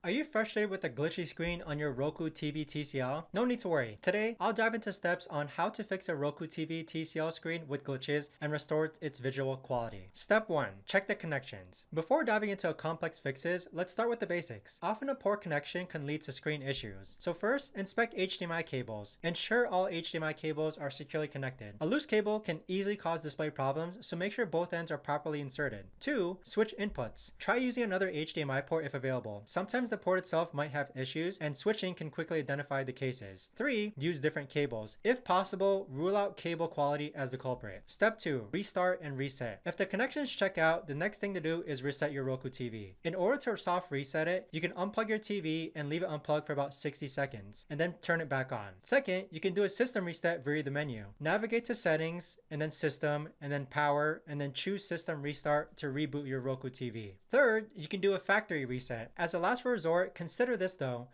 Are you frustrated with a glitchy screen on your Roku TV TCL? No need to worry. Today, I'll dive into steps on how to fix a Roku TV TCL screen with glitches and restore its visual quality. Step 1. Check the connections. Before diving into complex fixes, let's start with the basics. Often a poor connection can lead to screen issues. So first, inspect HDMI cables. Ensure all HDMI cables are securely connected. A loose cable can easily cause display problems, so make sure both ends are properly inserted. 2. Switch inputs. Try using another HDMI port if available. Sometimes the port itself might have issues, and switching can quickly identify the cases. 3. Use different cables. If possible, rule out cable quality as the culprit. Step 2. Restart and reset. If the connections check out, the next thing to do is reset your Roku TV. In order to soft reset it, you can unplug your TV and leave it unplugged for about 60 seconds, and then turn it back on. Second, you can do a system reset via the menu. Navigate to settings, and then system, and then power, and then choose system restart to reboot your Roku TV. Third, you can do a factory reset. As a last resort, consider this though,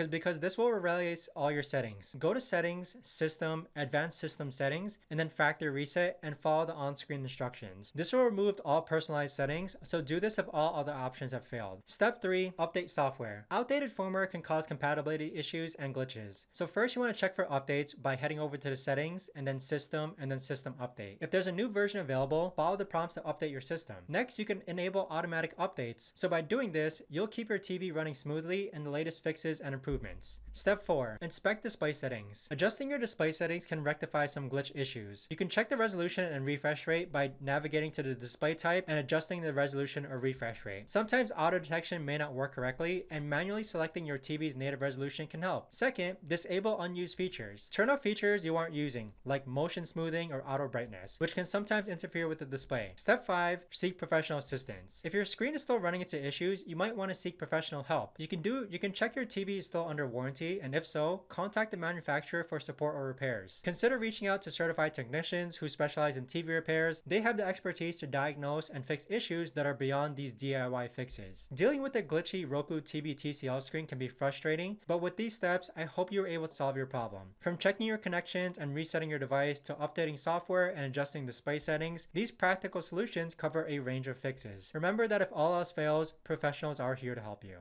because this will erase all your settings. Go to settings, system, advanced system settings, and then factory reset and follow the on-screen instructions. This will remove all personalized settings, so do this if all other options have failed. Step 3. Update software. Outdated firmware can cause compatibility issues and glitches. So first you want to check for updates by heading over to the settings and then system update. If there's a new version available, follow the prompts to update your system. Next, you can enable automatic updates. So by doing this, you'll keep your TV running smoothly and the latest fixes and improvements. Step 4. Inspect display settings. Adjusting your display settings can rectify some glitch issues. You can check the resolution and refresh rate by navigating to the display type and adjusting the resolution or refresh rate. Sometimes auto detection may not work correctly, and manually selecting your TV's native resolution can help. Second, disable unused features. Turn off features you aren't using, like motion smoothing or auto brightness, which can sometimes interfere with the display. Step 5. Seek professional assistance. If your screen is still running into issues, you might want to seek professional help. You can check your TV is still under warranty, and if so, contact the manufacturer for support or repairs. Consider reaching out to certified technicians who specialize in TV repairs. They have the expertise to diagnose and fix issues that are beyond these DIY fixes. Dealing with a glitchy Roku TV TCL screen can be frustrating, but with these steps, I hope you were able to solve your problem. From checking your connections and resetting your device to updating software and adjusting display settings, these practical solutions cover a range of fixes. Remember that if all else fails, professionals are here to help you.